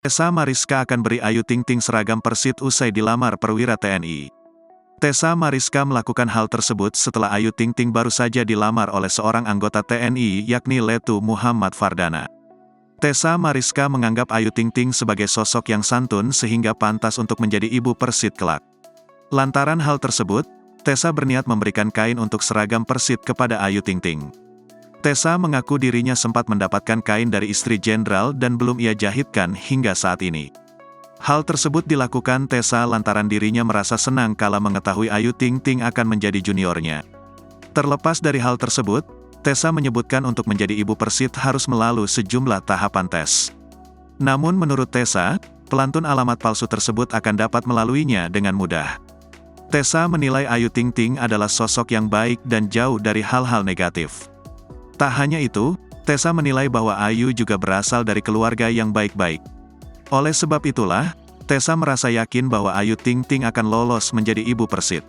Tessa Mariska akan beri Ayu Ting Ting seragam Persit usai dilamar perwira TNI. Tessa Mariska melakukan hal tersebut setelah Ayu Ting Ting baru saja dilamar oleh seorang anggota TNI yakni Letu Muhammad Fardana. Tessa Mariska menganggap Ayu Ting Ting sebagai sosok yang santun sehingga pantas untuk menjadi ibu Persit kelak. Lantaran hal tersebut, Tessa berniat memberikan kain untuk seragam Persit kepada Ayu Ting Ting. Tessa mengaku dirinya sempat mendapatkan kain dari istri jenderal dan belum ia jahitkan hingga saat ini. Hal tersebut dilakukan Tessa lantaran dirinya merasa senang kala mengetahui Ayu Ting Ting akan menjadi juniornya. Terlepas dari hal tersebut, Tessa menyebutkan untuk menjadi ibu Persit harus melalui sejumlah tahapan tes. Namun menurut Tessa, pelantun alamat palsu tersebut akan dapat melaluinya dengan mudah. Tessa menilai Ayu Ting Ting adalah sosok yang baik dan jauh dari hal-hal negatif. Tak hanya itu, Tessa menilai bahwa Ayu juga berasal dari keluarga yang baik-baik. Oleh sebab itulah, Tessa merasa yakin bahwa Ayu Ting Ting akan lolos menjadi ibu Persit.